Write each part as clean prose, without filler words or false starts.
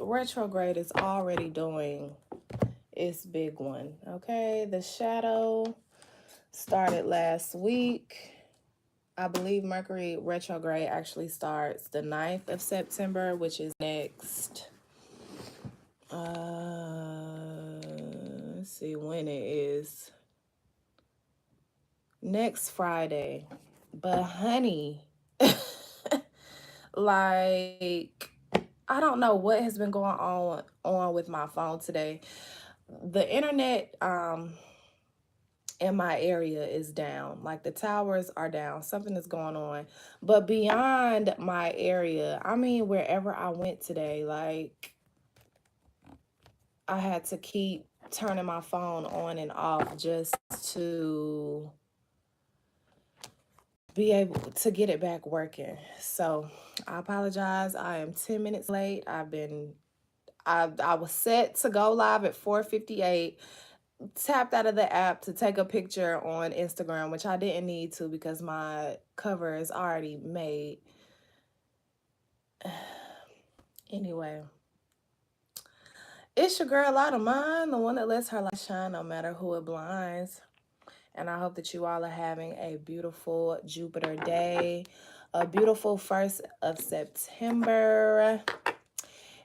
retrograde is already doing its big one. Okay, the shadow started last week. I believe Mercury retrograde actually starts the 9th of September, which is next. Let's see when it is. Next Friday. But honey, like, I don't know what has been going on with my phone today. The internet in my area is down. Like, the towers are down. Something is going on. But beyond my area, I mean, wherever I went today, like, I had to keep turning my phone on and off just to be able to get it back working. So I apologize. I am 10 minutes late. I was set to go live at 4:58. Tapped out of the app to take a picture on Instagram, which I didn't need to because my cover is already made. Anyway, it's your girl Out of Mine, the one that lets her light shine no matter who it blinds. And I hope that you all are having a beautiful Jupiter day, a beautiful 1st of September.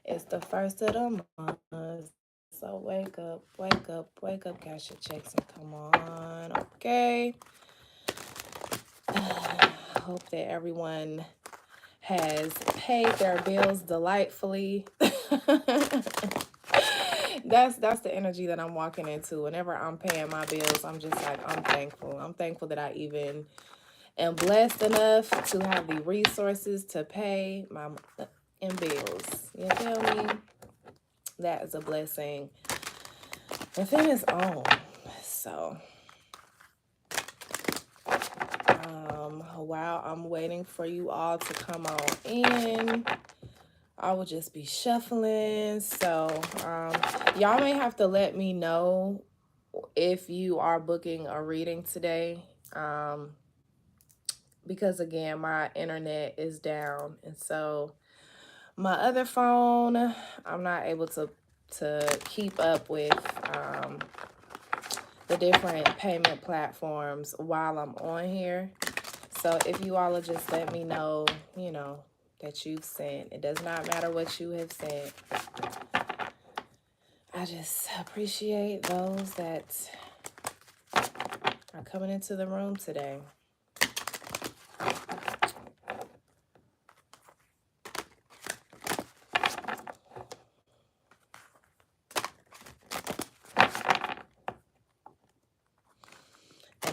It's the 1st of the month. So wake up, wake up, wake up, cash your checks and come on, okay? I hope that everyone has paid their bills delightfully. That's the energy that I'm walking into. Whenever I'm paying my bills, I'm just like, I'm thankful. I'm thankful that I even am blessed enough to have the resources to pay my bills. You feel me? That is a blessing within its own. So, while I'm waiting for you all to come on in, I will just be shuffling. So, y'all may have to let me know if you are booking a reading today. Because again, my internet is down. And so my other phone, I'm not able to keep up with the different payment platforms while I'm on here. So if you all will just let me know, you know, that you've sent. It does not matter what you have sent. I just appreciate those that are coming into the room today.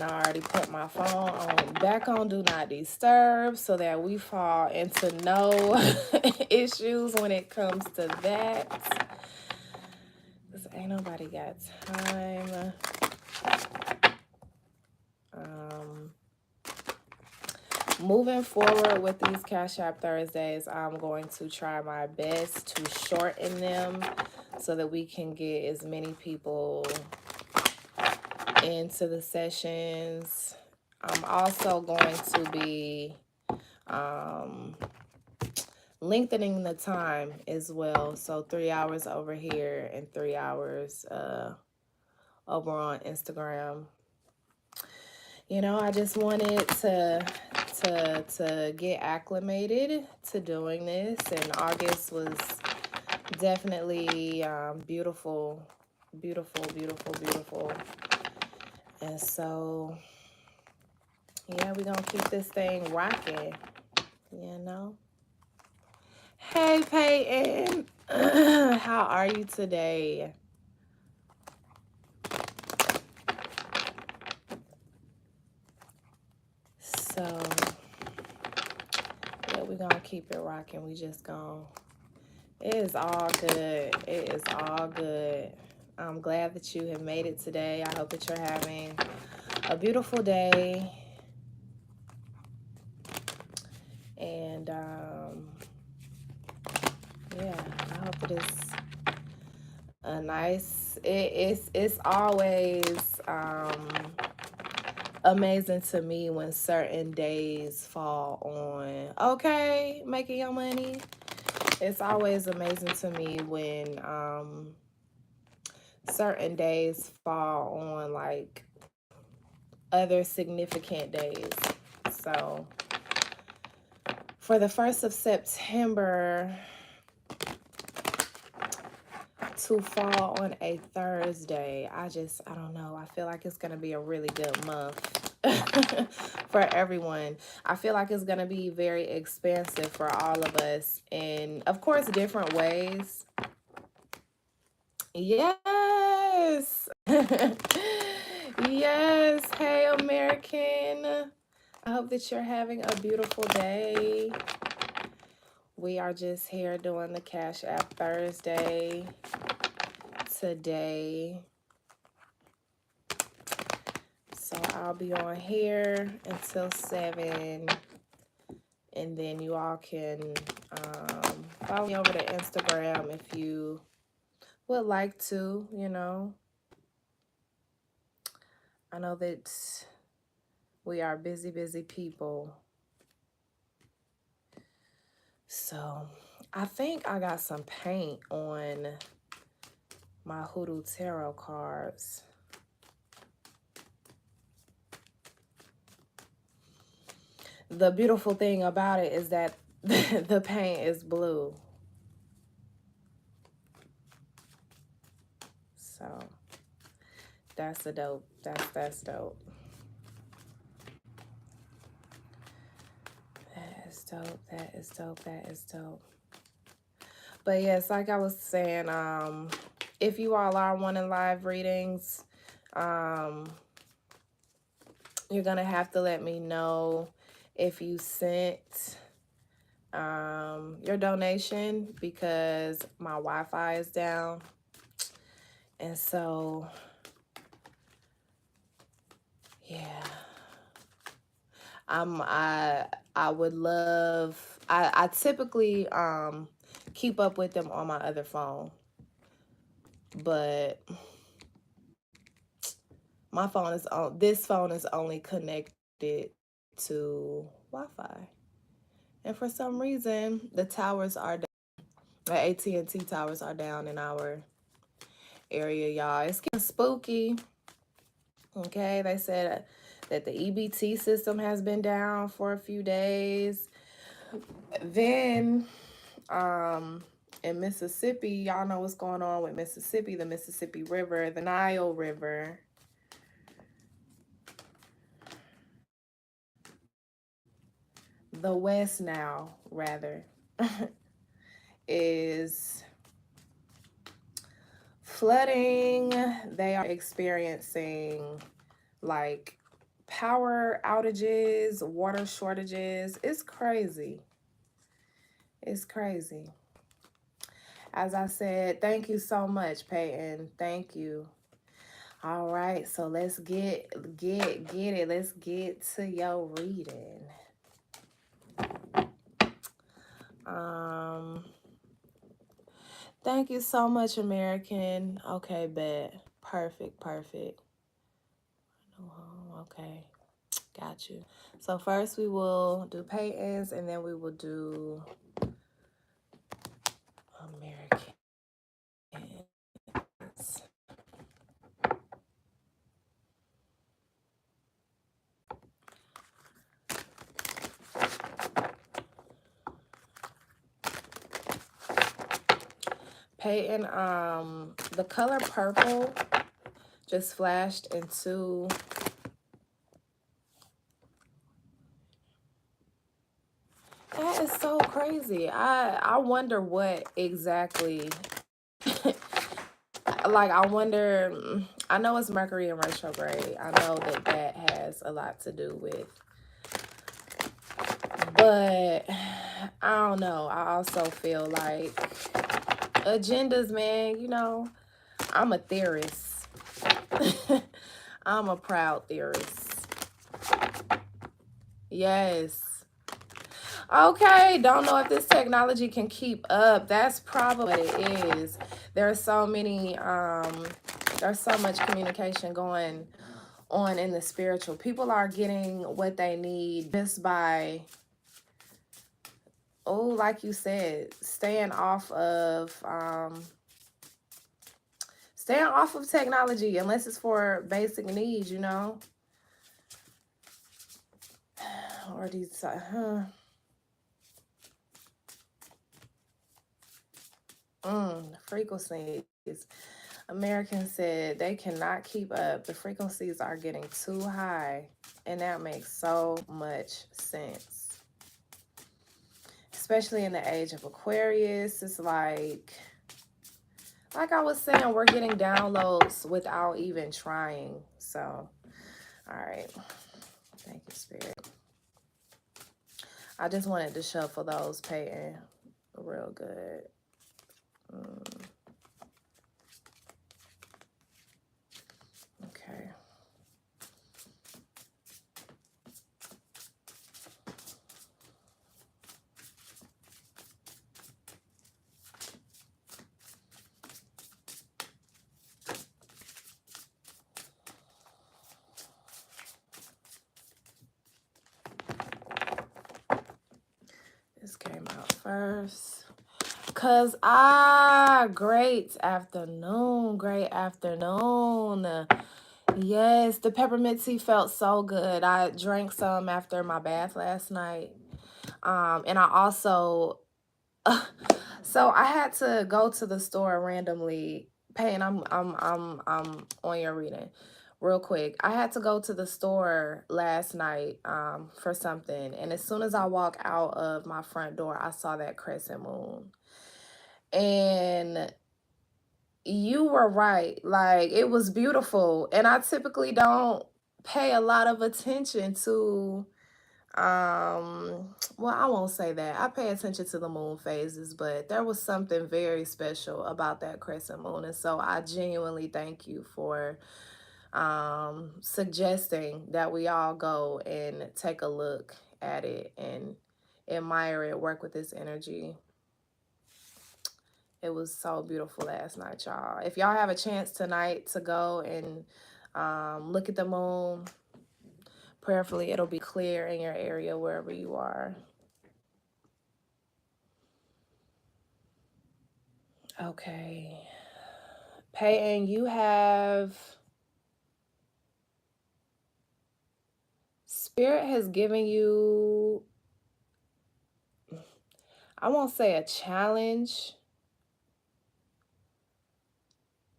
And I already put my phone back on Do Not Disturb so that we fall into no issues when it comes to that. Because ain't nobody got time. Moving forward with these Cash App Thursdays, I'm going to try my best to shorten them so that we can get as many people into the sessions. I'm also going to be lengthening the time as well. So 3 hours over here and 3 hours over on Instagram. You know, I just wanted to get acclimated to doing this, and August was definitely beautiful. And so, yeah, we're gonna keep this thing rocking, you know. Hey, Peyton, how are you today? So, yeah, we're gonna keep it rocking. We just gonna, it is all good. It is all good. I'm glad that you have made it today. I hope that you're having a beautiful day. And, yeah, I hope it is a nice, it's always, amazing to me when certain days fall on, okay, making your money. It's always amazing to me when certain days fall on like other significant days. So for the 1st of September to fall on a Thursday, I don't know. I feel like it's going to be a really good month for everyone. I feel like it's going to be very expansive for all of us in, of course, different ways. Yes. Yes. Hey, American. I hope that you're having a beautiful day. We are just here doing the Cash App Thursday today. So I'll be on here until 7. And then you all can follow me over to Instagram if you would like to, you know. I know that we are busy, busy people. So I think I got some paint on my Hoodoo Tarot cards. The beautiful thing about it is that the paint is blue. So that's a dope. That's dope. That is dope. That is dope. That is dope. But yes, like I was saying, if you all are wanting live readings, you're gonna have to let me know if you sent your donation, because my Wi-Fi is down. And so yeah, I would love, I typically keep up with them on my other phone, but my phone is on, this phone is only connected to Wi-Fi. And for some reason, the towers are down. The AT&T towers are down in our area, y'all. It's getting spooky. Okay, they said that the EBT system has been down for a few days. Then, in Mississippi, y'all know what's going on with Mississippi, the Mississippi River, the Nile River. The West Nile, rather, is flooding. They are experiencing like power outages, water shortages. It's crazy. It's crazy. As I said, thank you so much, Peyton. Thank you. All right, so let's get it. Let's get to your reading. Thank you so much, American. Okay, bet. Perfect. Okay, got you. So first we will do Peyton's, and then we will do American. Peyton, the color purple just flashed into that is so crazy. I wonder what exactly like I wonder, I know it's Mercury in retrograde. I know that that has a lot to do with, but I don't know. I also feel like agendas, man, you know, I'm a theorist. I'm a proud theorist. Yes. Okay, don't know if this technology can keep up. That's probably what it is. There's so many, there's so much communication going on in the spiritual. People are getting what they need just by oh, like you said, staying off of technology unless it's for basic needs, you know. Or these frequencies. Americans said they cannot keep up. The frequencies are getting too high. And that makes so much sense. Especially in the age of Aquarius. It's like I was saying, we're getting downloads without even trying. So, all right. Thank you, Spirit. I just wanted to shuffle those, Peyton. Real good. Okay. This came out first. Cause great afternoon, great afternoon. Yes, the peppermint tea felt so good. I drank some after my bath last night. And I also, so I had to go to the store randomly. Payne, I'm on your reading. Real quick, I had to go to the store last night for something, and as soon as I walk out of my front door, I saw that crescent moon. And you were right. Like, it was beautiful. And I typically don't pay a lot of attention to well, I won't say that. I pay attention to the moon phases, but there was something very special about that crescent moon. And so I genuinely thank you for suggesting that we all go and take a look at it and admire it, work with this energy. It was so beautiful last night, y'all. If y'all have a chance tonight to go and look at the moon, prayerfully, it'll be clear in your area wherever you are. Okay. Peyton, you have... Spirit has given you, I won't say a challenge,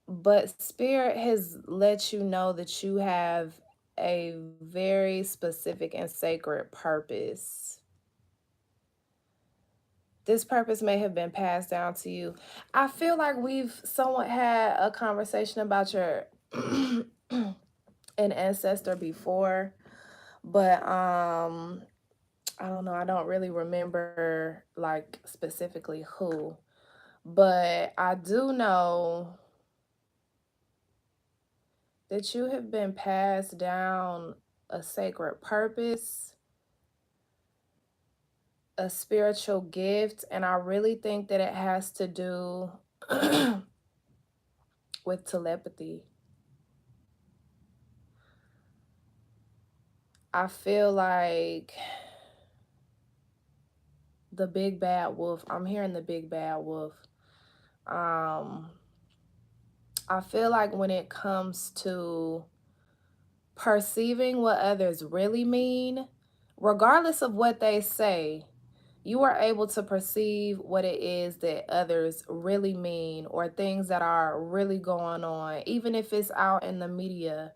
but Spirit has let you know that you have a very specific and sacred purpose. This purpose may have been passed down to you. I feel like we've somewhat had a conversation about your an ancestor before, but I don't know. I don't really remember like specifically who, but I do know that you have been passed down a sacred purpose, a spiritual gift, and I really think that it has to do with telepathy. I feel like the big bad wolf, I'm hearing the big bad wolf. I feel like when it comes to perceiving what others really mean, regardless of what they say, you are able to perceive what it is that others really mean or things that are really going on, even if it's out in the media.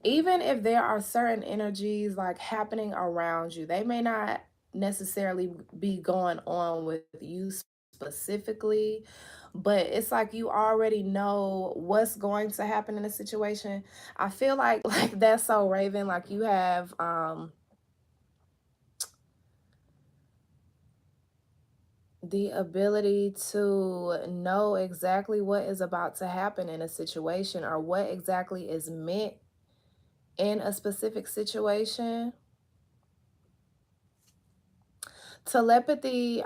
Even if there are certain energies like happening around you, they may not necessarily be going on with you specifically, but it's like you already know what's going to happen in a situation. I feel like that's so Raven, like you have the ability to know exactly what is about to happen in a situation or what exactly is meant in a specific situation. Telepathy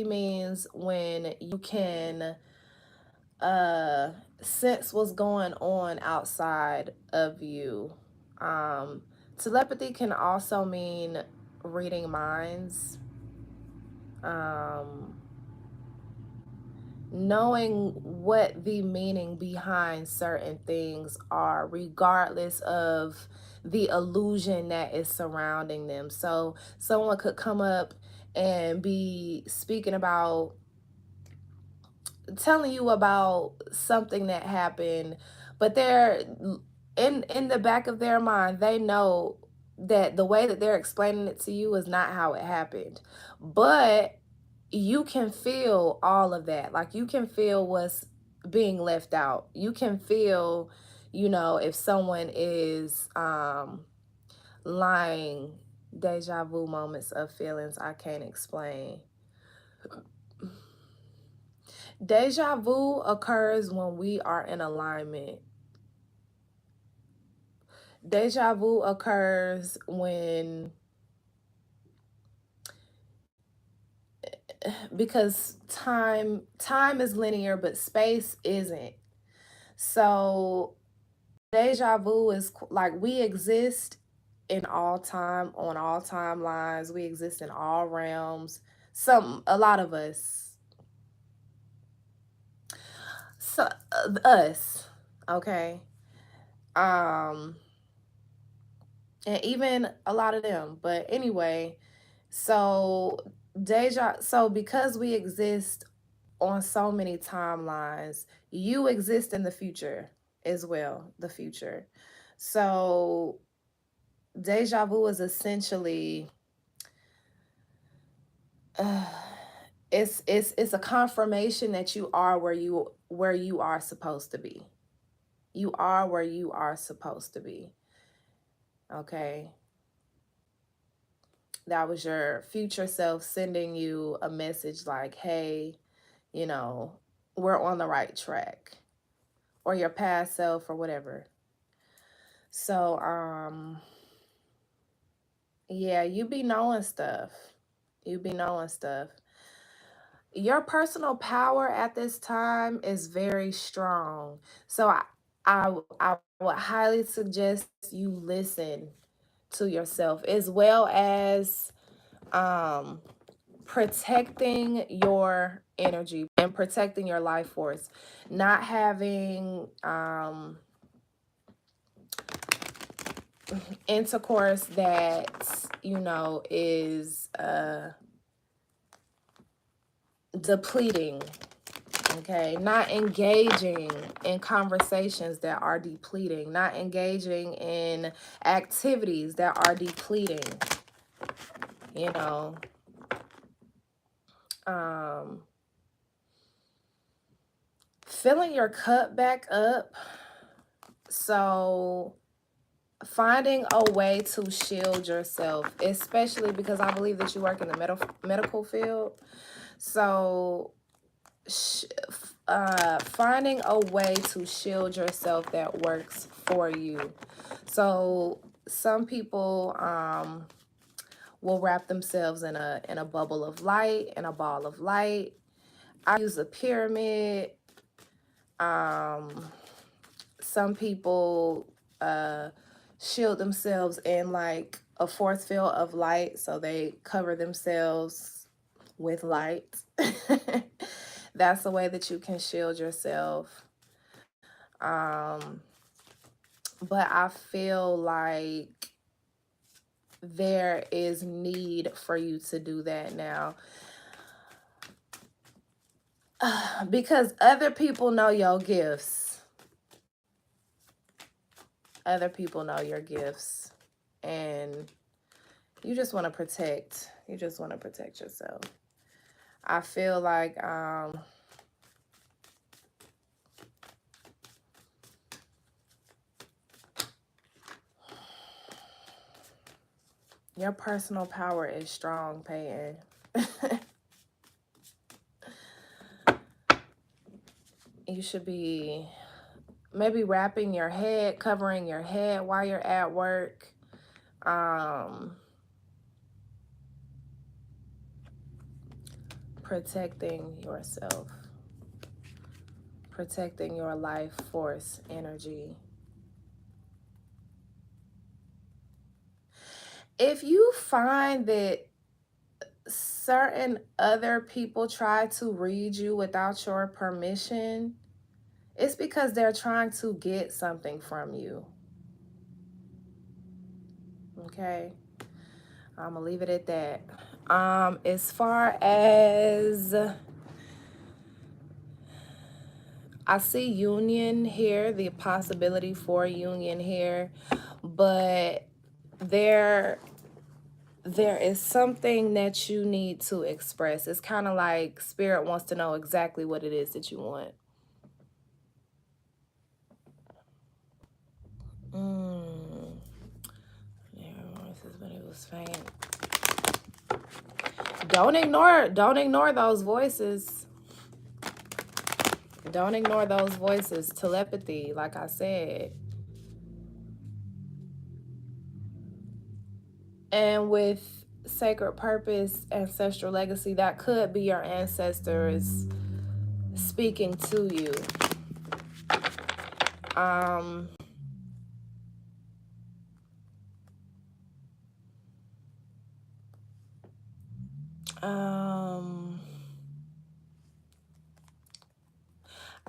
means when you can sense what's going on outside of you. Telepathy can also mean reading minds, um, knowing what the meaning behind certain things are, regardless of the illusion that is surrounding them. So someone could come up and be speaking about, telling you about something that happened, but they're in the back of their mind, they know that the way that they're explaining it to you is not how it happened. But you can feel all of that. Like, you can feel what's being left out. You can feel, if someone is lying. Deja vu moments of feelings I can't explain. Deja vu occurs when we are in alignment. Deja vu occurs when, because time is linear, but space isn't. So deja vu is like, we exist in all time, on all timelines. We exist in all realms. A lot of us, so us, okay. Um, and even a lot of them. But anyway, so because we exist on so many timelines, you exist in the future as well, the future. So deja vu is essentially, uh, it's a confirmation that you are where you are supposed to be. You are where you are supposed to be. Okay. That was your future self sending you a message like, hey, we're on the right track. Or your past self, or whatever. So, yeah, you be knowing stuff. You be knowing stuff. Your personal power at this time is very strong. So I would highly suggest you listen to yourself, as well as um protecting your energy and protecting your life force, not having intercourse that is depleting. Okay, not engaging in conversations that are depleting, not engaging in activities that are depleting, you know um filling your cup back up. So finding a way to shield yourself, especially because I believe that you work in the medical field. So finding a way to shield yourself that works for you. So some people will wrap themselves in a bubble of light, in a ball of light. I use a pyramid. Some people shield themselves in like a force field of light, so they cover themselves with light. That's the way that you can shield yourself. But I feel like there is need for you to do that now. Because other people know your gifts. Other people know your gifts. And you just want to protect. You just want to protect yourself. I feel like your personal power is strong, Peyton. You should be maybe wrapping your head, covering your head while you're at work. Protecting yourself. protecting your life force energy. If you find that certain other people try to read you without your permission, it's because they're trying to get something from you. Okay? I'm gonna leave it at that. As far as I see union here, the possibility for union here, but there is something that you need to express. It's kind of like spirit wants to know exactly what it is that you want. Yeah, this is when it was faint. Don't ignore those voices. Don't ignore those voices. Telepathy, like I said. And with sacred purpose, ancestral legacy, that could be your ancestors speaking to you.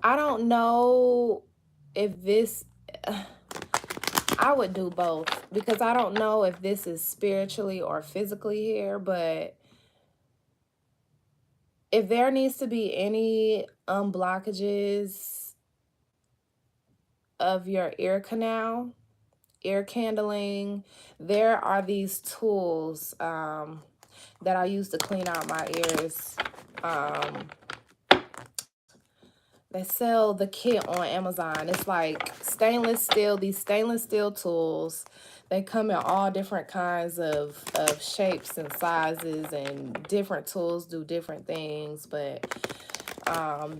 I don't know if this, I would do both because I don't know if this is spiritually or physically here, but if there needs to be any unblockages of your ear canal, ear candling, there are these tools that I use to clean out my ears. They sell the kit on Amazon. It's like stainless steel, these stainless steel tools. They come in all different kinds of shapes and sizes, and different tools do different things, but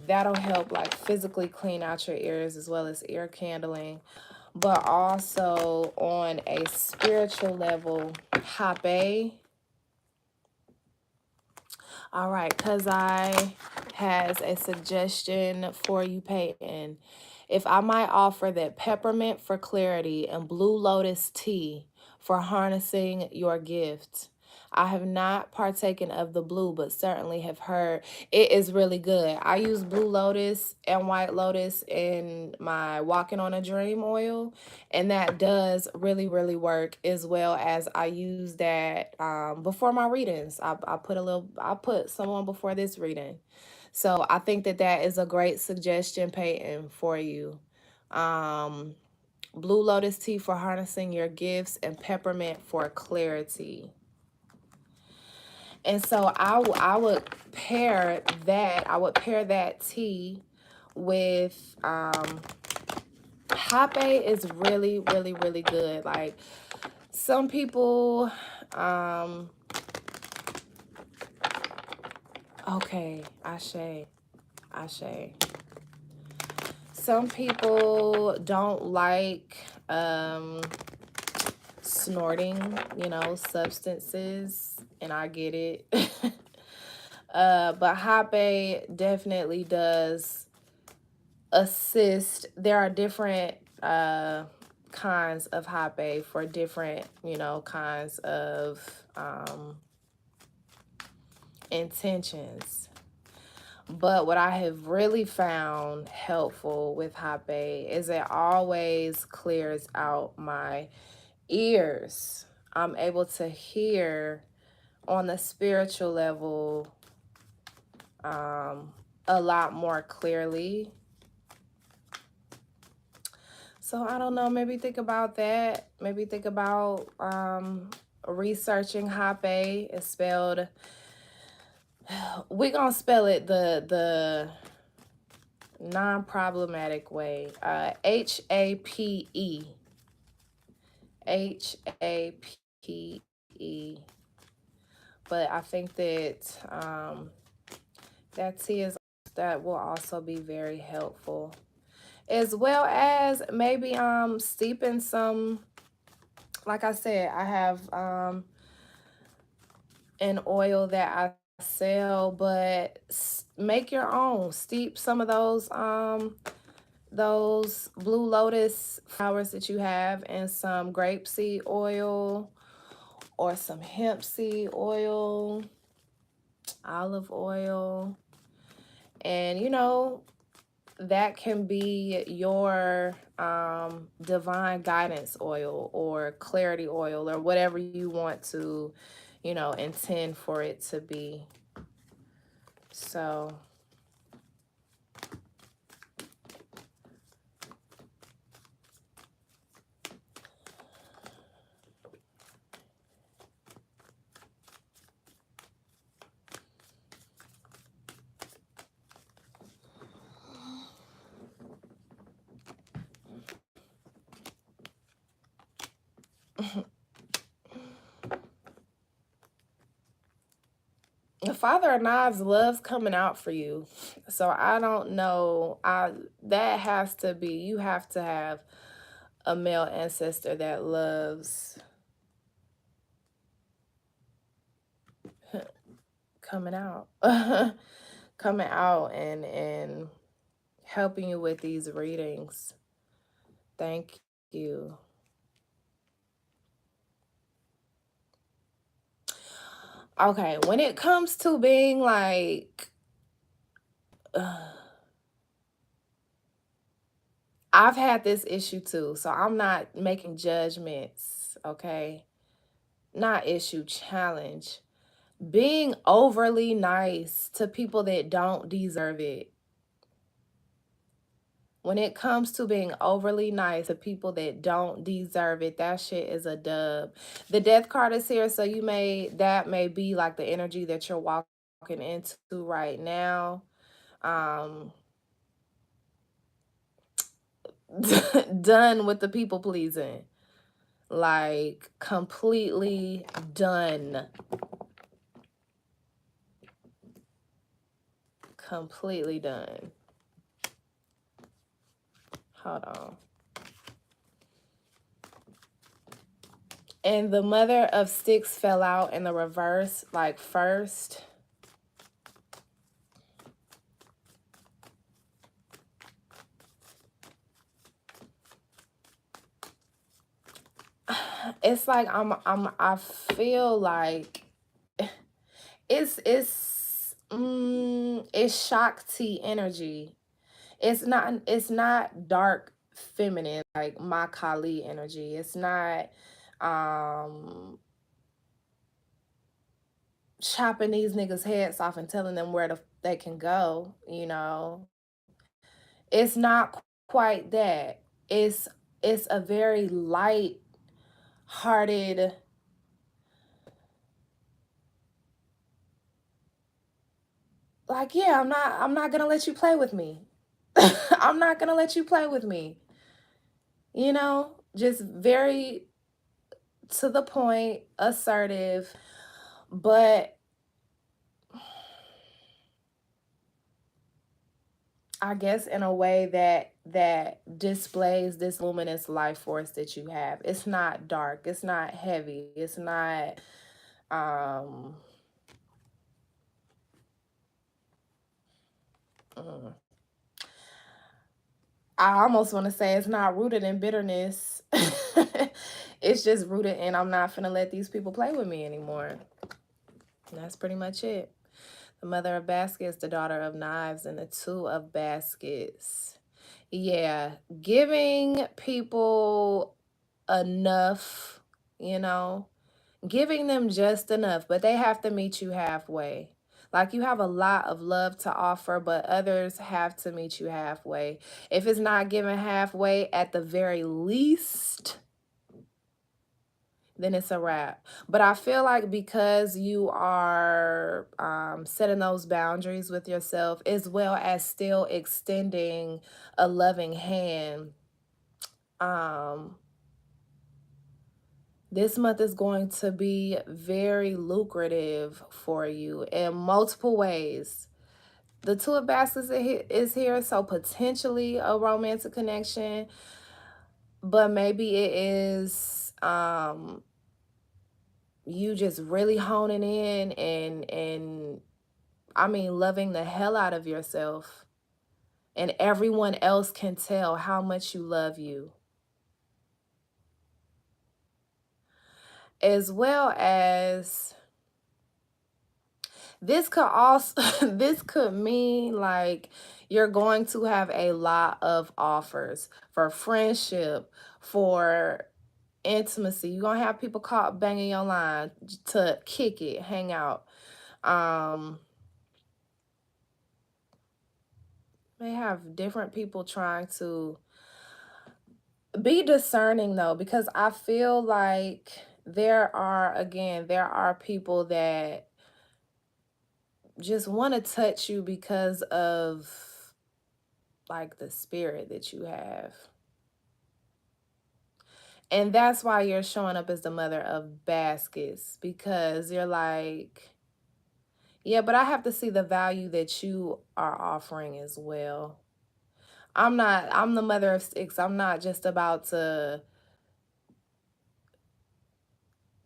that'll help like physically clean out your ears as well as ear candling. But also on a spiritual level, Hape. All right, because I has a suggestion for you, Peyton. If I might offer that peppermint for clarity and blue lotus tea for harnessing your gift. I have not partaken of the blue, but certainly have heard it is really good. I use blue lotus and white lotus in my walking on a dream oil, and that does really, really work, as well as I use that before my readings. I put some on before this reading. So I think that that is a great suggestion, Peyton, for you. Blue lotus tea for harnessing your gifts and peppermint for clarity. And so I would pair that tea with Hape is really, really, really good. Like some people okay, Ashe. Some people don't like snorting, substances, and I get it. But Hape definitely does assist. There are different kinds of Hape for different, kinds of intentions. But what I have really found helpful with Hape is it always clears out my ears. I'm able to hear on the spiritual level a lot more clearly. So I don't know, maybe think about that. Maybe think about researching Hape. It's spelled, we're going to spell it the non-problematic way. Hape. Hape. But I think that that tea is, that will also be very helpful. As well as maybe steeping some, like I said, I have an oil that I sell, but make your own. Steep some of those blue lotus flowers that you have in some grapeseed oil or some hemp seed oil, olive oil, and that can be your divine guidance oil or clarity oil or whatever you want to intend for it to be. So the Father of Knives loves coming out for you. So I don't know. That has to be, you have to have a male ancestor that loves coming out. Coming out and helping you with these readings. Thank you. Okay, when it comes to being like I've had this issue too, so I'm not making judgments, okay? Not issue, challenge. Being overly nice to people that don't deserve it. When it comes to being overly nice to people that don't deserve it, that shit is a dub. The death card is here, so that may be like the energy that you're walking into right now. Done with the people pleasing. Like completely done. Completely done. Hold on. And the Mother of Sticks fell out in the reverse, like first. It's like I feel like it's Shakti energy. It's not dark feminine like Ma Kali energy. It's not chopping these niggas heads off and telling them where they can go. It's not quite that. It's a very light hearted, like, yeah, I'm not gonna let you play with me. I'm not gonna let you play with me. Just very to the point, assertive, but I guess in a way that displays this luminous life force that you have. It's not dark, it's not heavy, it's not mm, I almost want to say it's not rooted in bitterness. It's just rooted in I'm not finna let these people play with me anymore. And that's pretty much it. The Mother of Baskets, the Daughter of Knives, and the Two of Baskets. Yeah, giving people enough, you know, giving them just enough, but they have to meet you halfway. Like you have a lot of love to offer, but others have to meet you halfway. If it's not given halfway, at the very least, then it's a wrap. But I feel like because you are setting those boundaries with yourself, as well as still extending a loving hand, um, this month is going to be very lucrative for you in multiple ways. The Two of Baskets is here, so potentially a romantic connection, but maybe it is you just really honing in and I mean loving the hell out of yourself, and everyone else can tell how much you love you. As well as this could also this could mean like you're going to have a lot of offers for friendship, for intimacy. You're gonna have people call banging your line to kick it, hang out. May have different people trying to be discerning though, because I feel like there are people that just want to touch you because of like the spirit that you have. And that's why you're showing up as the mother of baskets, because you're like, yeah, but I have to see the value that you are offering as well. I'm the mother of six. I'm not just about to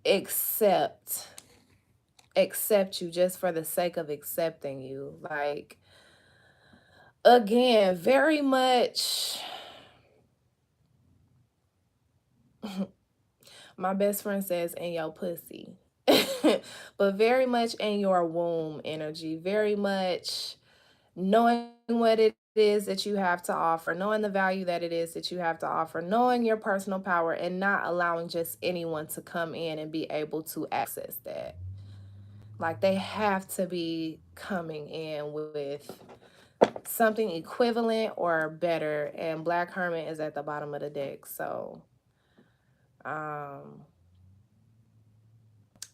accept you just for the sake of accepting you. Like, again, very much my best friend says in your pussy. But very much in your womb energy, very much knowing what it is that you have to offer, knowing the value that it is that you have to offer, knowing your personal power, and not allowing just anyone to come in and be able to access that. Like, they have to be coming in with something equivalent or better, and Black Hermit is at the bottom of the deck. So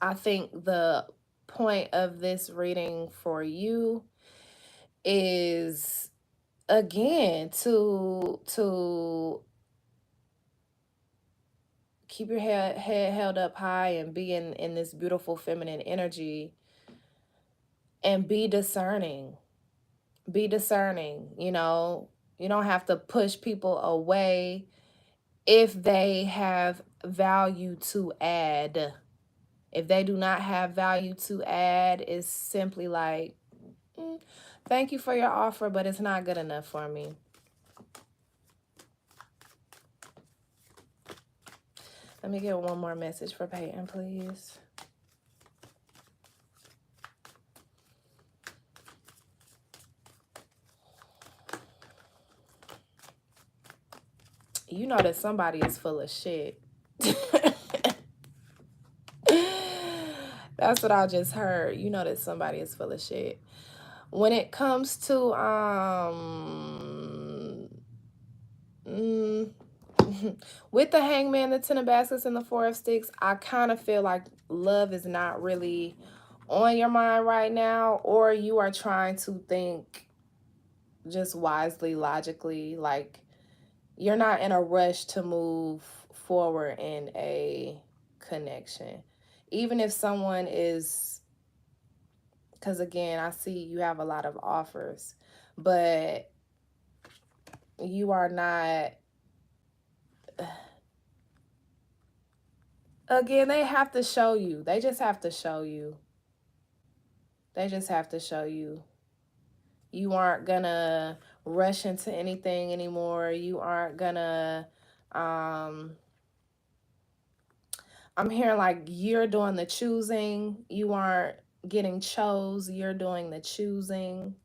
I think the point of this reading for you is, again, to keep your head held up high and be in this beautiful feminine energy, and be discerning. Be discerning. You don't have to push people away if they have value to add. If they do not have value to add, it's simply like, thank you for your offer, but it's not good enough for me. Let me get one more message for Peyton, please. You know that somebody is full of shit. That's what I just heard. You know that somebody is full of shit. When it comes to with the Hangman, the Ten of Baskets, and the Four of Sticks, I kind of feel like love is not really on your mind right now, or you are trying to think just wisely, logically. Like, you're not in a rush to move forward in a connection. Even if someone is, because again, I see you have a lot of offers, but you are not, again, they have to show you. They just have to show you. They just have to show you. You aren't gonna rush into anything anymore. You aren't gonna, I'm hearing like you're doing the choosing. You aren't getting chose. You're doing the choosing.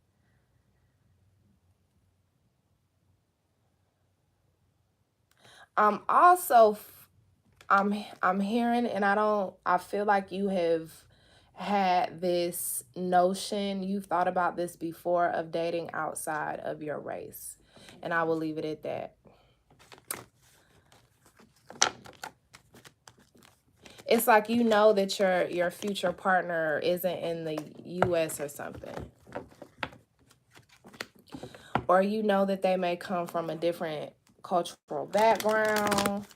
Also, I'm hearing, and I feel like you have had this notion, you've thought about this before, of dating outside of your race. And I will leave it at that. It's like you know that your future partner isn't in the US or something. Or you know that they may come from a different cultural background.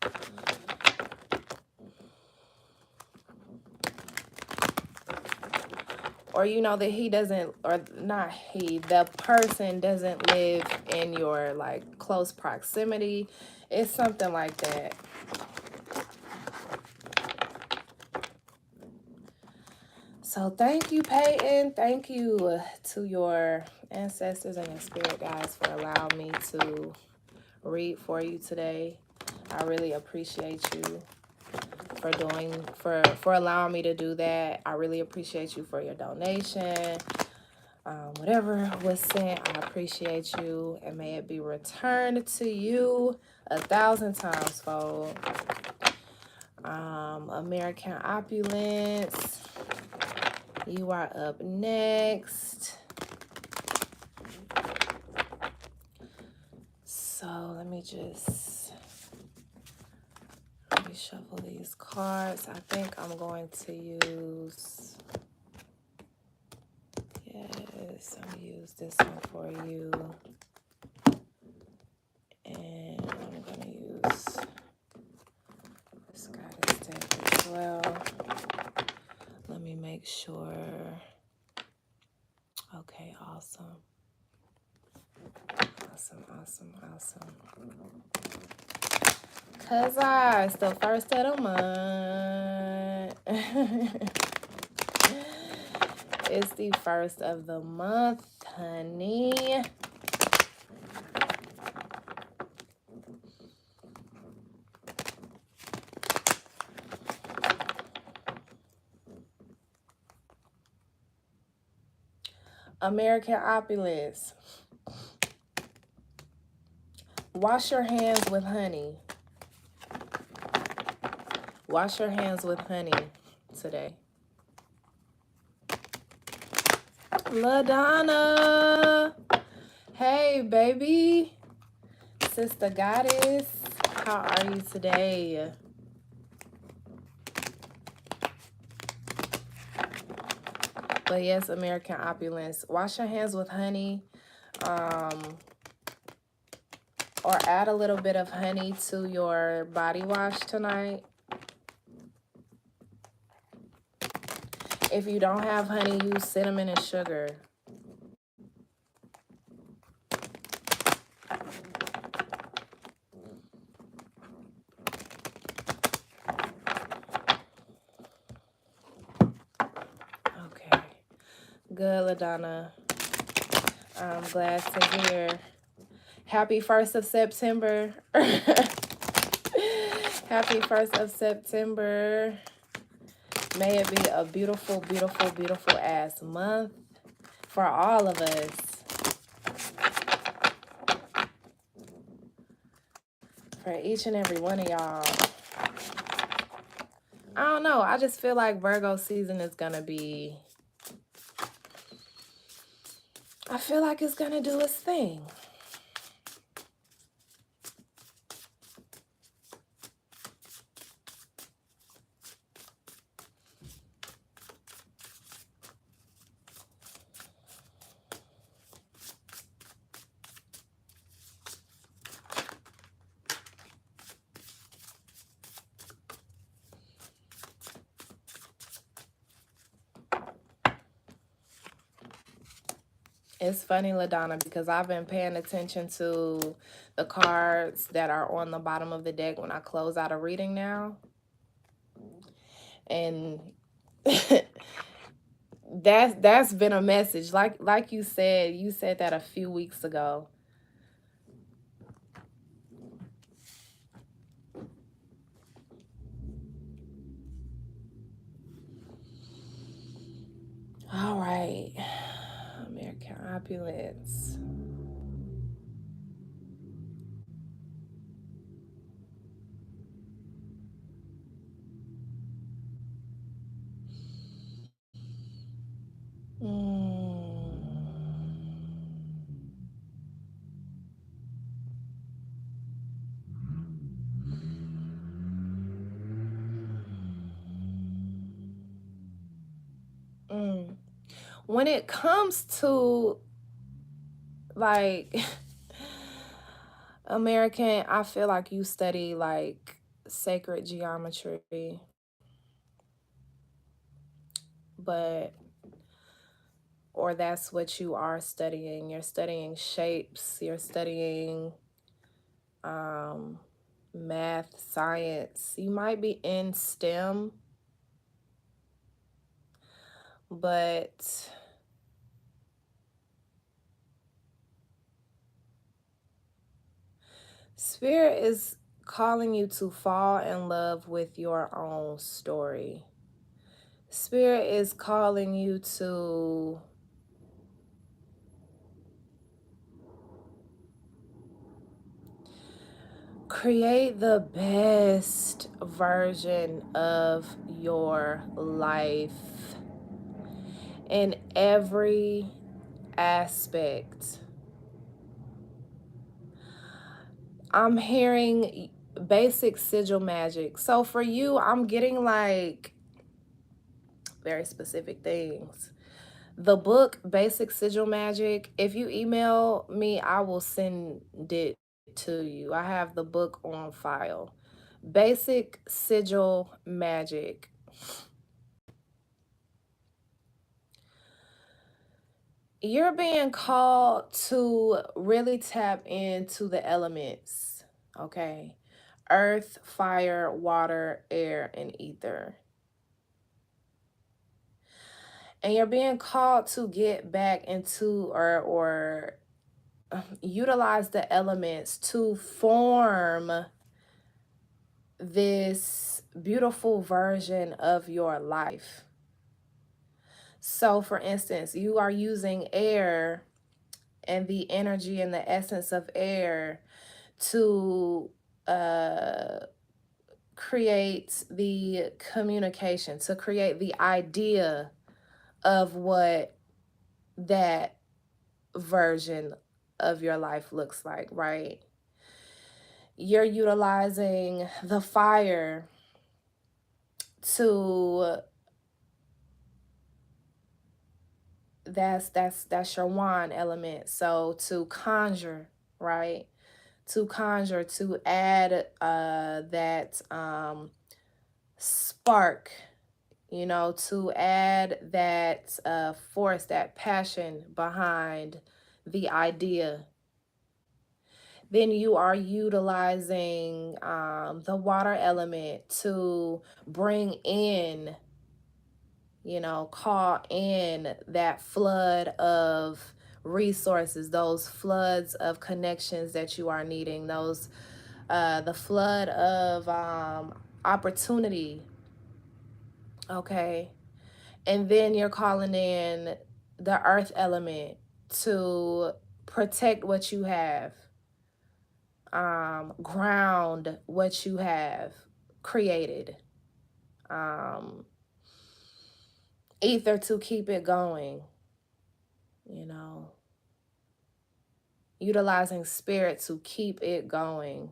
Or you know that he doesn't, or not he, the person doesn't live in your like close proximity. It's something like that. So thank you, Peyton. Thank you to your ancestors and your spirit guides for allowing me to read for you today. I really appreciate you for allowing me to do that. I really appreciate you for your donation. Whatever was sent, I appreciate you, and may it be returned to you 1,000 times fold. American Opulence, you are up next. So let me just reshuffle these cards. I think I'm going to use, yes, I'm gonna use this one for you. And I'm gonna use this goddess deck as well. Let me make sure. Okay, awesome. Awesome. Cause it's the first of the month. It's the first of the month, honey. American Opulence. Wash your hands with honey. Wash your hands with honey today. LaDonna. Hey, baby. Sister Goddess. How are you today? But yes, American Opulence. Wash your hands with honey. Or add a little bit of honey to your body wash tonight. If you don't have honey, use cinnamon and sugar. Okay. Good, LaDonna. I'm glad to hear. Happy 1st of September. Happy 1st of September. May it be a beautiful, beautiful, beautiful ass month for all of us. For each and every one of y'all. I don't know. I just feel like Virgo season is going to be... I feel like it's going to do its thing. It's funny, LaDonna, because I've been paying attention to the cards that are on the bottom of the deck when I close out a reading now. And that's been a message. Like you said that a few weeks ago. All right. American Opulence. When it comes to like American, I feel like you study like sacred geometry, or that's what you are studying. You're studying shapes, you're studying math, science. You might be in STEM, but Spirit is calling you to fall in love with your own story. Spirit is calling you to create the best version of your life in every aspect. I'm hearing basic sigil magic. So for you, I'm getting like very specific things. The book Basic Sigil Magic, if you email me, I will send it to you. I have the book on file. Basic Sigil Magic. You're being called to really tap into the elements, okay? Earth, fire, water, air, and ether. And you're being called to get back into or utilize the elements to form this beautiful version of your life. So for instance, you are using air and the energy and the essence of air to create the communication, to create the idea of what that version of your life looks like, right? You're utilizing the fire to that's your wand element. So to conjure, right? To conjure, to add that spark, you know, to add that force, that passion behind the idea. Then you are utilizing the water element to bring in, you know, call in that flood of resources, those floods of connections that you are needing, those the flood of opportunity, okay? And then you're calling in the earth element to protect what you have, ground what you have created, ether to keep it going, you know, utilizing spirit to keep it going.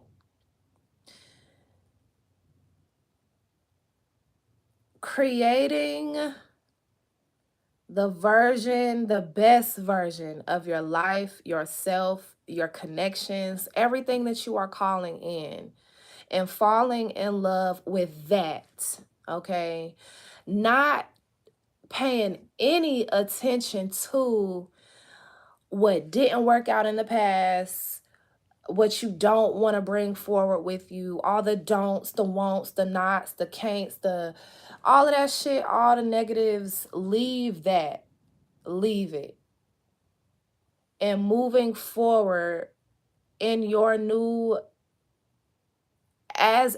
Creating the best version of your life, yourself, your connections, everything that you are calling in, and falling in love with that, okay? Not paying any attention to what didn't work out in the past, what you don't want to bring forward with you, all the don'ts, the won'ts, the nots, the can'ts, all of that shit, all the negatives, leave that. Leave it. And moving forward in your new as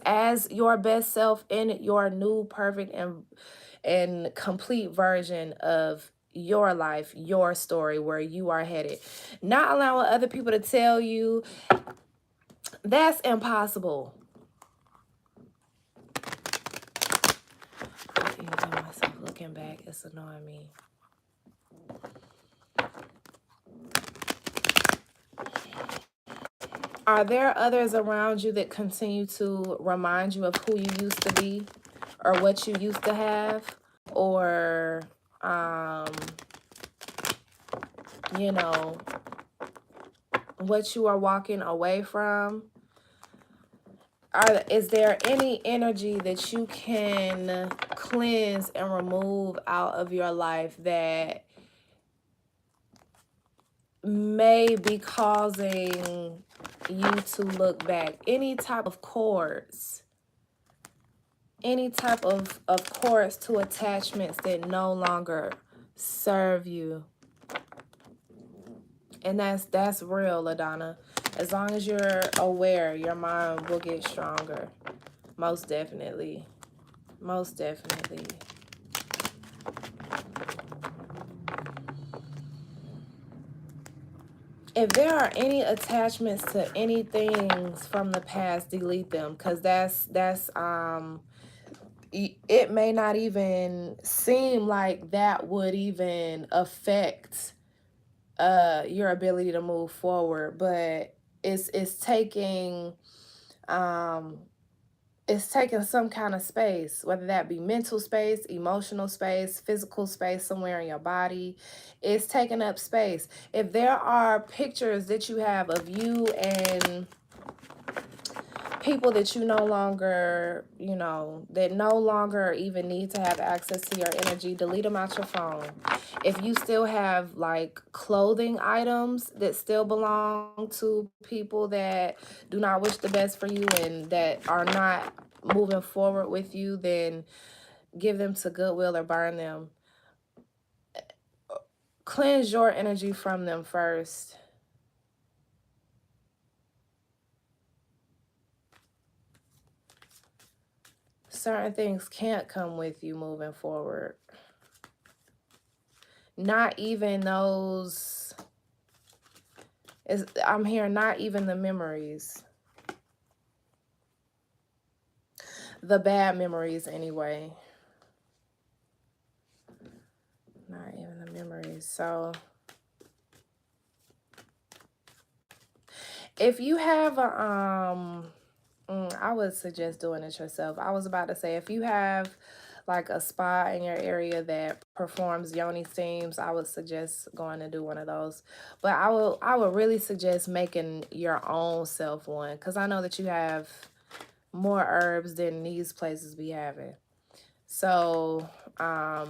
your best self, in your new perfect and complete version of your life, your story, where you are headed. Not allowing other people to tell you that's impossible. I can tell myself looking back, it's annoying me. Are there others around you that continue to remind you of who you used to be or what you used to have, or you know, what you are walking away from? Is there any energy that you can cleanse and remove out of your life that may be causing you to look back? Any type of cords, any type of cords to attachments that no longer serve you. And that's real, LaDonna. As long as you're aware, your mind will get stronger. Most definitely. Most definitely. If there are any attachments to any things from the past, delete them, because it may not even seem like that would even affect your ability to move forward, but it's taking some kind of space, whether that be mental space, emotional space, physical space somewhere in your body. It's taking up space. If there are pictures that you have of you and people that you no longer, that no longer even need to have access to your energy, delete them out your phone. If you still have like clothing items that still belong to people that do not wish the best for you and that are not moving forward with you, then give them to Goodwill or burn them. Cleanse your energy from them first. Certain things can't come with you moving forward. Not even those, I'm hearing not even the memories. The bad memories anyway. Not even the memories. So if you have a I would suggest doing it yourself. I was about to say, if you have like a spa in your area that performs yoni steams, I would suggest going to do one of those. But I would really suggest making your own self one, because I know that you have more herbs than these places be having. So I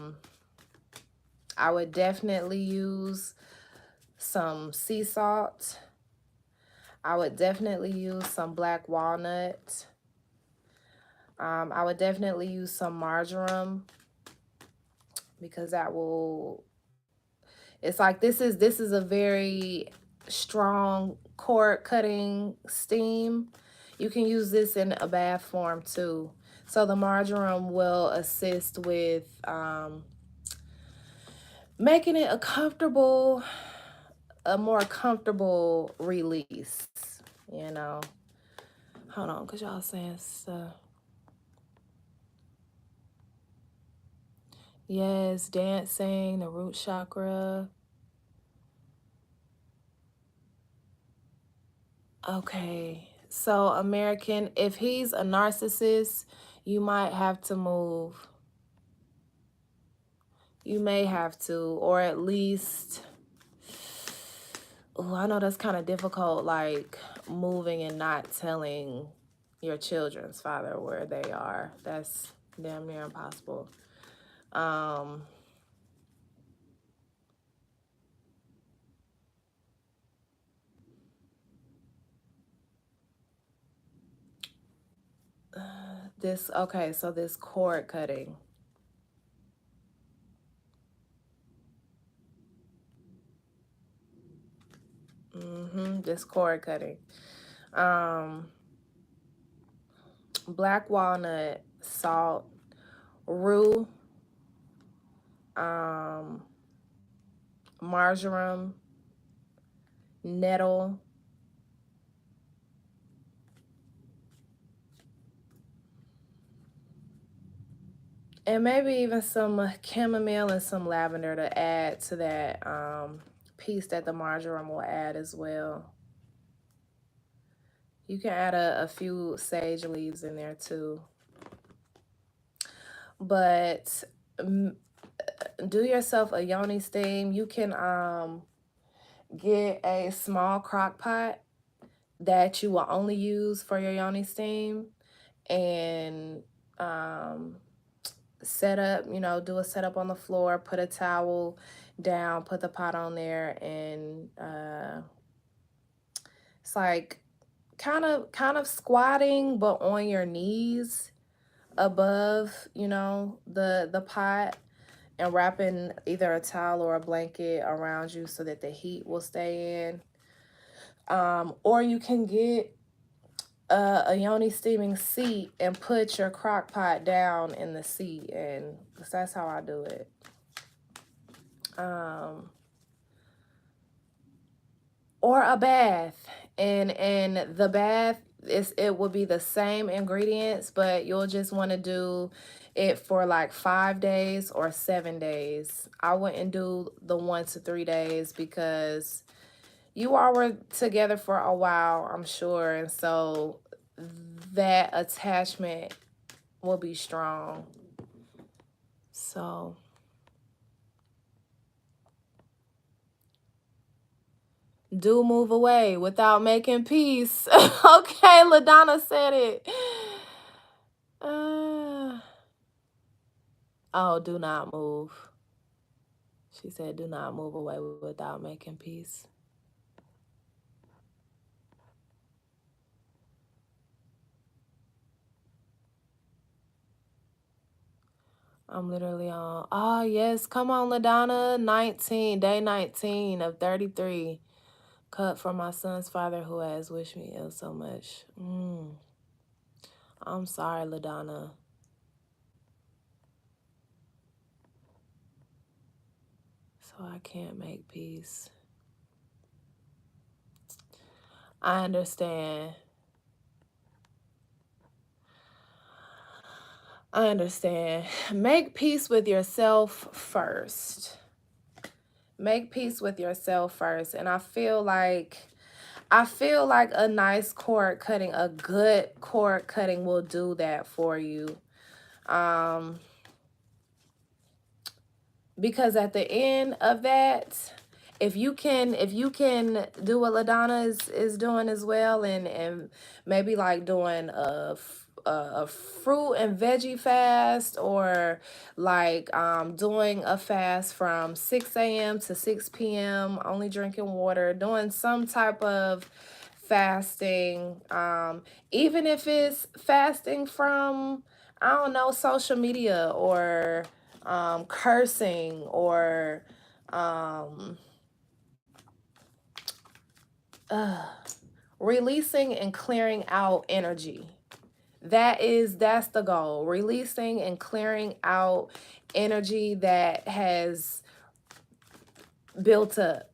would definitely use some sea salt. I would definitely use some black walnut. I would definitely use some marjoram, because that will, it's like this is a very strong cord cutting steam. You can use this in a bath form too. So the marjoram will assist with making it a more comfortable release, you know. Hold on, because y'all saying stuff. Yes, dancing, the root chakra. Okay, so American, if he's a narcissist, you might have to move. You may have to, or at least, oh, I know that's kind of difficult, like moving and not telling your children's father where they are. That's damn near impossible. Okay, so this cord cutting. This cord cutting. Black walnut, salt, rue, marjoram, nettle, and maybe even some chamomile and some lavender to add to that piece that the marjoram will add as well. You can add a few sage leaves in there too. But do yourself a yoni steam. You can get a small crock pot that you will only use for your yoni steam, and set up, do a setup on the floor, put a towel down, put the pot on there, and it's like kind of squatting, but on your knees above, the pot, and wrapping either a towel or a blanket around you so that the heat will stay in. Or you can get a yoni steaming seat and put your crock pot down in the seat, and that's how I do it. Or a bath, and the bath it will be the same ingredients, but you'll just want to do it for like 5 days or 7 days. I wouldn't do the 1 to 3 days because you all were together for a while, I'm sure, and so that attachment will be strong. So do move away without making peace. Okay, LaDonna said it. Oh, do not move. She said, do not move away without making peace. I'm literally on. Oh, yes. Come on, LaDonna. Day 19 of 33. Cut from my son's father who has wished me ill so much. I'm sorry, LaDonna. So I can't make peace. I understand. I understand. Make peace with yourself first. Make peace with yourself first. And I feel like a nice cord cutting, a good cord cutting will do that for you. Because at the end of that, if you can do what LaDonna is doing as well, and maybe like doing a fruit and veggie fast, or like doing a fast from 6 a.m. to 6 p.m. only drinking water, doing some type of fasting, even if it's fasting from, I don't know, social media, or cursing, or releasing and clearing out energy. That's the goal. Releasing and clearing out energy that has built up.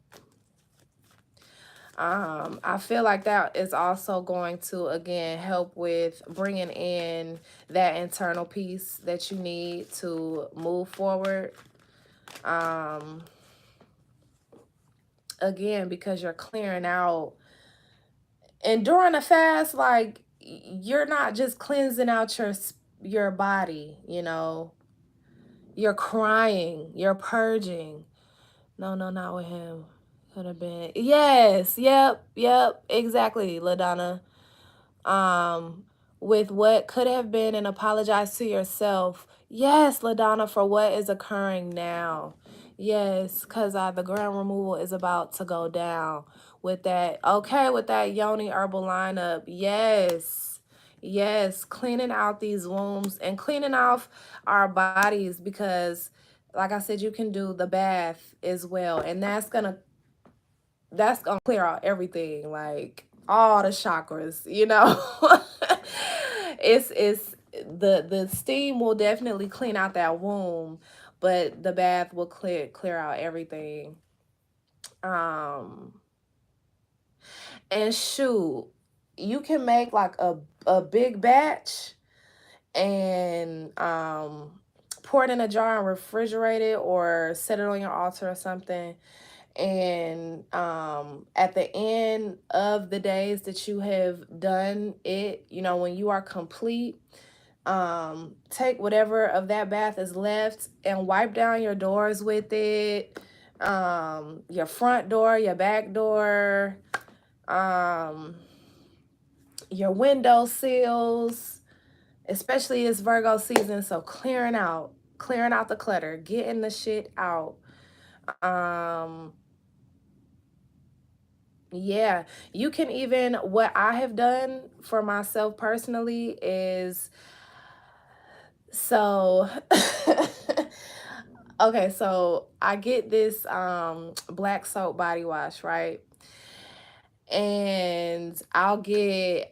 I feel like that is also going to, again, help with bringing in that internal peace that you need to move forward. Again, because you're clearing out. And during a fast, like, you're not just cleansing out your body, you know. You're crying, you're purging. No, not with him. Could have been. Yes, yep, exactly, LaDonna. With what could have been, and apologize to yourself. Yes, LaDonna, for what is occurring now. Yes, because the ground removal is about to go down with that. Okay, with that Yoni herbal lineup. Yes, cleaning out these wombs and cleaning off our bodies, because like I said, you can do the bath as well, and that's gonna clear out everything, like all the chakras, you know. it's the steam will definitely clean out that womb, but the bath will clear out everything. And shoot, you can make like a big batch and pour it in a jar and refrigerate it, or set it on your altar or something. And at the end of the days that you have done it, you know, when you are complete, take whatever of that bath is left and wipe down your doors with it, your front door, your back door, your window sills, especially it's Virgo season. So clearing out the clutter, getting the shit out. Yeah, you can even, what I have done for myself personally is, so Okay, so I get this black soap body wash, right? And I'll get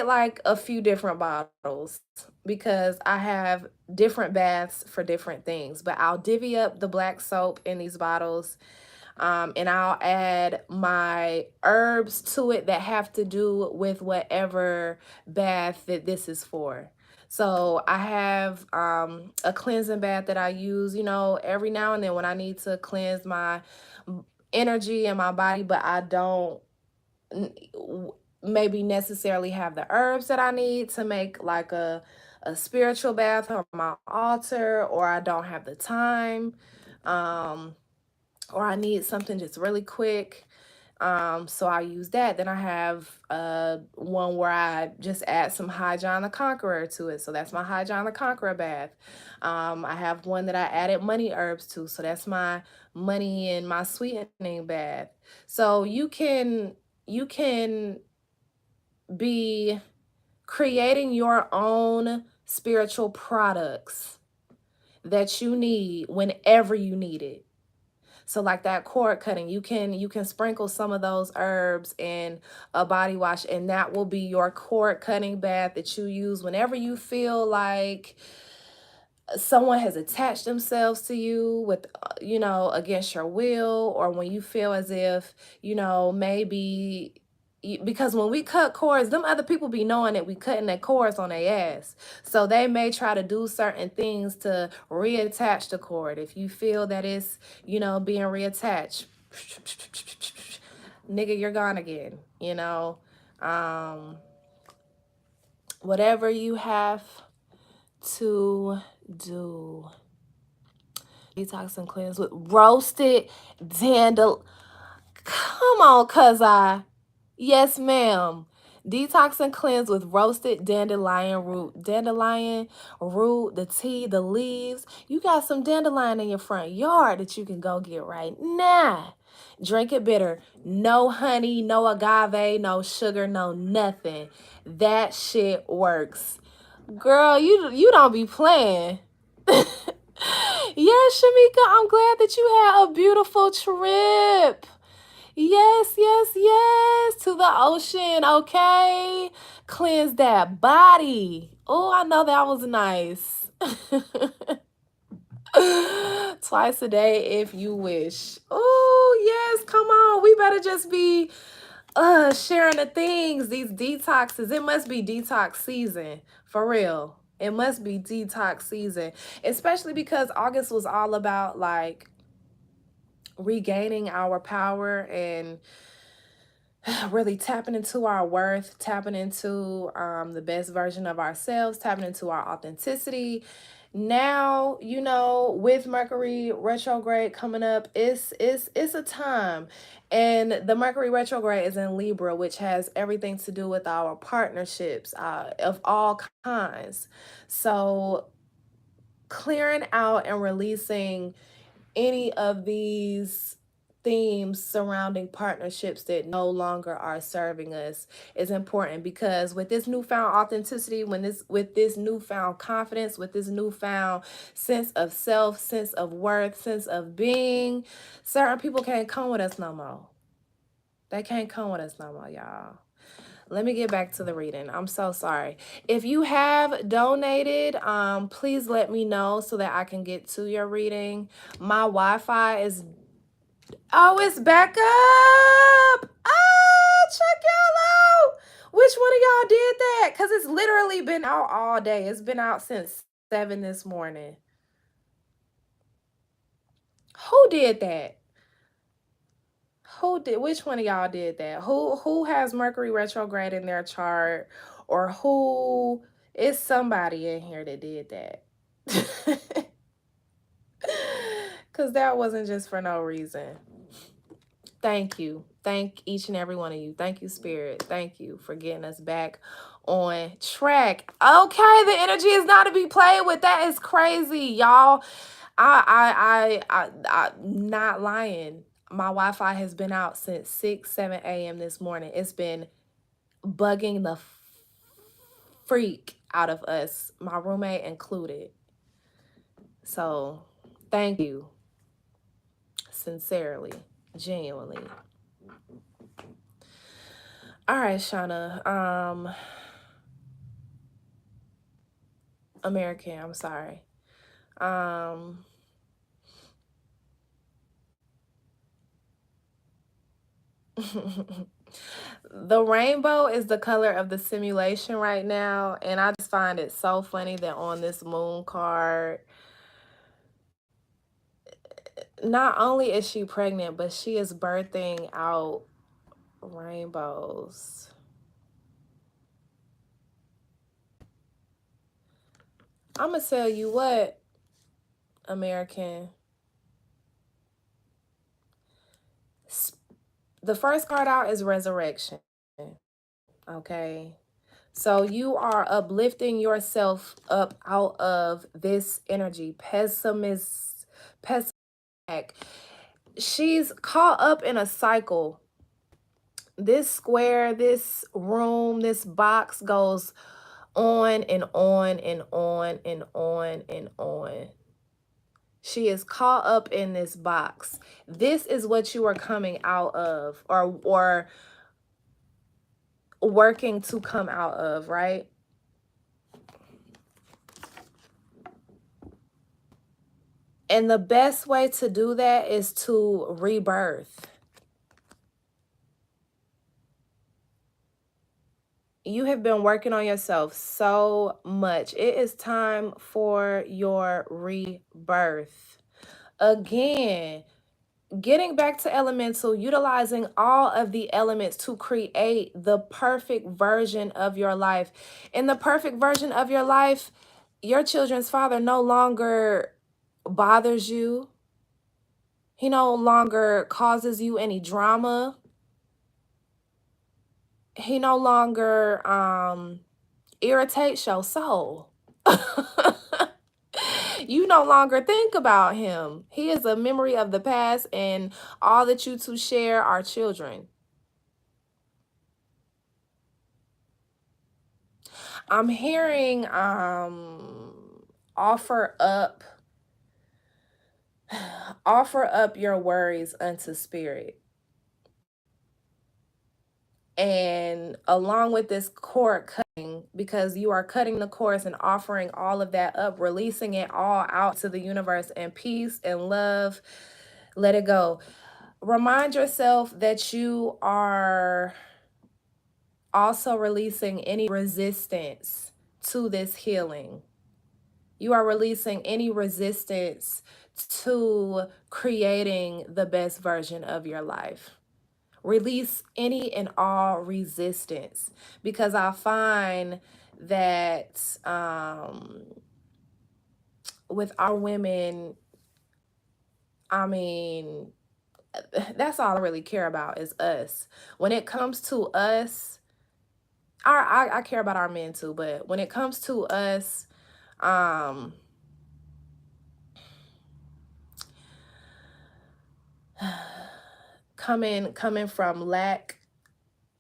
like a few different bottles because I have different baths for different things. But I'll divvy up the black soap in these bottles, and I'll add my herbs to it that have to do with whatever bath that this is for. So I have a cleansing bath that I use, every now and then when I need to cleanse my energy and my body, but I don't maybe necessarily have the herbs that I need to make like a spiritual bath on my altar, or I don't have the time. Um, or I need something just really quick. So I use that. Then I have one where I just add some High John the Conqueror to it. So that's my High John the Conqueror bath. I have one that I added money herbs to. So that's my money and my sweetening bath. So you can be creating your own spiritual products that you need whenever you need it. So like that cord cutting, you can sprinkle some of those herbs in a body wash, and that will be your cord cutting bath that you use whenever you feel like someone has attached themselves to you with against your will, or when you feel as if maybe because when we cut cords, them other people be knowing that we cutting their cords on their ass, so they may try to do certain things to reattach the cord. If you feel that it's being reattached, nigga, you're gone again. Um Whatever you have to do. Detox and cleanse with roasted dandelion. Come on, cuz I. Yes, ma'am. Detox and cleanse with roasted dandelion root. Dandelion root, the tea, the leaves. You got some dandelion in your front yard that you can go get right now. Drink it bitter. No honey, no agave, no sugar, no nothing. That shit works. Girl, you don't be playing. Yes, Shamika, I'm glad that you had a beautiful trip. Yes, yes, yes. To the ocean, okay? Cleanse that body. Oh, I know that was nice. Twice a day if you wish. Oh, yes, come on. We better just be sharing the things, these detoxes. It must be detox season, for real. It must be detox season, especially because August was all about like regaining our power and really tapping into our worth, tapping into the best version of ourselves, tapping into our authenticity. Now, with Mercury retrograde coming up, it's a time. And the Mercury retrograde is in Libra, which has everything to do with our partnerships of all kinds. So clearing out and releasing any of these themes surrounding partnerships that no longer are serving us is important, because with this newfound authenticity, with this newfound confidence, with this newfound sense of self, sense of worth, sense of being, certain people can't come with us no more. They can't come with us no more, y'all. Let me get back to the reading. I'm so sorry. If you have donated, please let me know so that I can get to your reading. My Wi-Fi is, oh, it's back up. Ah, check y'all out. Which one of y'all did that? Because it's literally been out all day. It's been out since 7 this morning. Who did that? Which one of y'all did that? Who has Mercury retrograde in their chart, or who is somebody in here that did that? Cuz that wasn't just for no reason. Thank you. Thank each and every one of you. Thank you, Spirit. Thank you for getting us back on track. Okay, the energy is not to be played with. That is crazy, y'all. I not lying. My Wi-Fi has been out since 6, 7 a.m. this morning. It's been bugging the freak out of us, my roommate included. So Thank you. Sincerely, genuinely. All right, Shauna. American, I'm sorry. The rainbow is the color of the simulation right now, and I just find it so funny that on this moon card, not only is she pregnant, but she is birthing out rainbows. I'm gonna tell you what, American. The first card out is resurrection. Okay. So you are uplifting yourself up out of this energy. Pessimist. She's caught up in a cycle. This square, this room, this box goes on and on and on and on and on. She is caught up in this box. This is what you are coming out of, or working to come out of, right? And the best way to do that is to rebirth. You have been working on yourself so much. It is time for your rebirth. Again, getting back to elemental, utilizing all of the elements to create the perfect version of your life. In the perfect version of your life, your children's father no longer bothers you. He no longer causes you any drama. He no longer irritates your soul. You no longer think about him. He is a memory of the past, and all that you two share are children. I'm hearing offer up your worries unto spirit. And along with this cord cutting, because you are cutting the cords and offering all of that up, releasing it all out to the universe in peace and love, let it go. Remind yourself that you are also releasing any resistance to this healing. You are releasing any resistance to creating the best version of your life. Release any and all resistance, because I find that with our women, I mean, that's all I really care about is us. When it comes to us, I care about our men too, but when it comes to us, coming from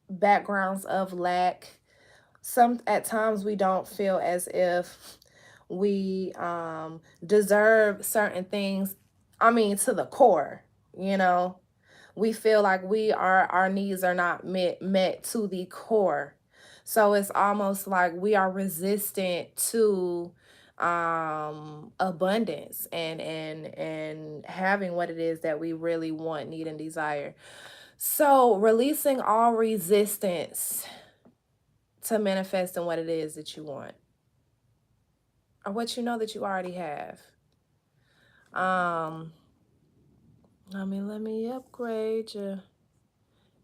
backgrounds of lack, some at times we don't feel as if we deserve certain things. I mean, to the core, you know, we feel like our needs are not met to the core. So it's almost like we are resistant to abundance and having what it is that we really want, need, and desire. So releasing all resistance to manifesting what it is that you want, or what you know that you already have. Let me upgrade you,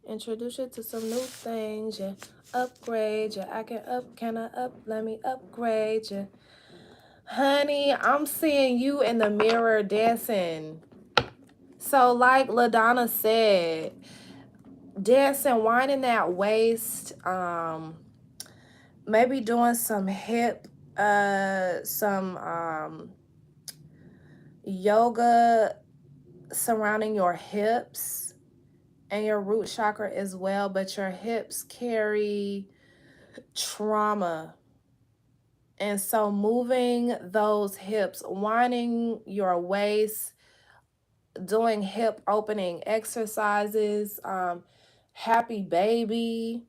introduce you to some new things. Yeah, upgrade you. Can I let me upgrade you. Honey, I'm seeing you in the mirror dancing. So like LaDonna said, dancing, winding that waist, maybe doing some hip, some yoga surrounding your hips and your root chakra as well, but your hips carry trauma And so moving those hips, winding your waist, doing hip opening exercises, happy baby,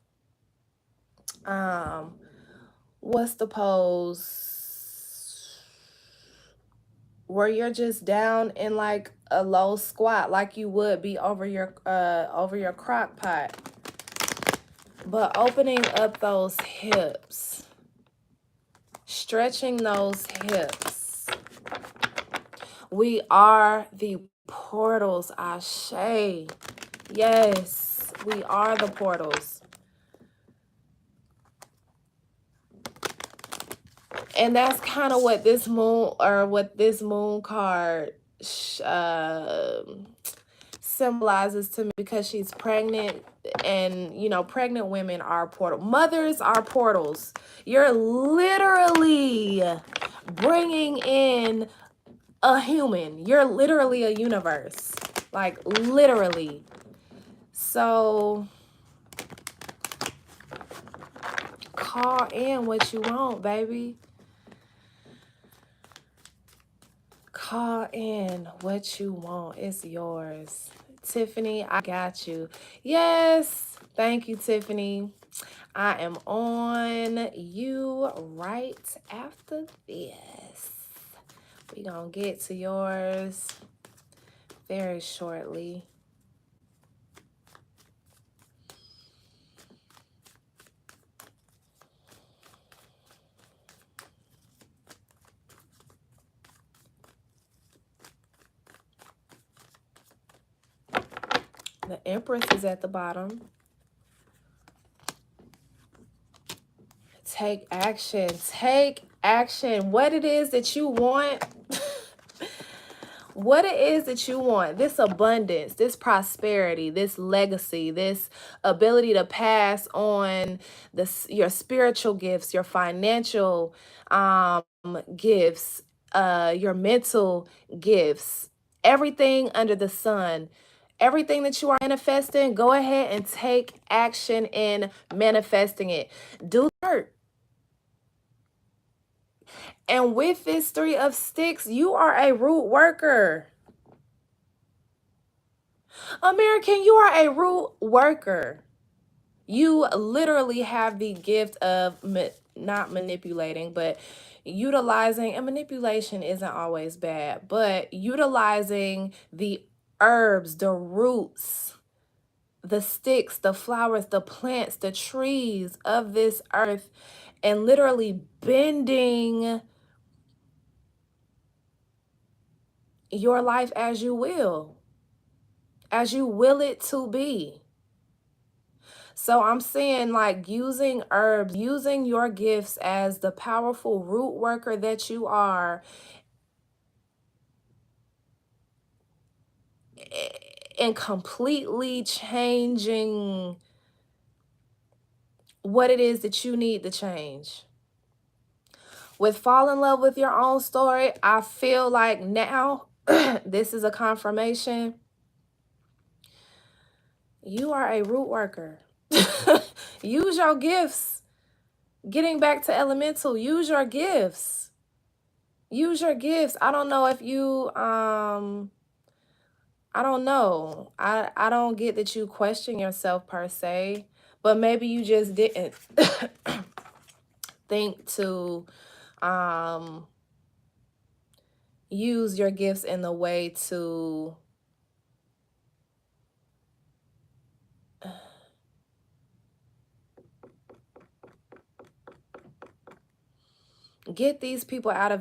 what's the pose where you're just down in like a low squat like you would be over your crock pot, but opening up those hips, stretching those hips. We are the portals, Ashe. Yes, we are the portals. And that's kind of what this moon card symbolizes to me, because she's pregnant, and you know, pregnant women are portals. Mothers are portals. You're literally bringing in a human. You're literally a universe, like literally. So call in what you want, baby. Call in what you want. It's yours. Tiffany, I got you. Yes. Thank you, Tiffany. I am on you right after this. We're going to get to yours very shortly. The Empress is at the bottom. Take action. Take action. What it is that you want. What it is that you want. This abundance, this prosperity, this legacy, this ability to pass on your spiritual gifts, your financial gifts, your mental gifts, everything under the sun. Everything that you are manifesting, go ahead and take action in manifesting it. Do the work. And with this 3 of Sticks, you are a root worker. American, you are a root worker. You literally have the gift of not manipulating, but utilizing, and manipulation isn't always bad, but utilizing the herbs, the roots, the sticks, the flowers, the plants, the trees of this earth, and literally bending your life as you will it to be. So I'm saying, like, using herbs, using your gifts as the powerful root worker that you are, and completely changing what it is that you need to change. With Fall in Love with Your Own Story, I feel like now this is a confirmation. You are a root worker. Use your gifts. Getting back to elemental, use your gifts. Use your gifts. I don't know if you I don't know. I don't get that you question yourself per se, but maybe you just didn't think to use your gifts in the way to get these people out of your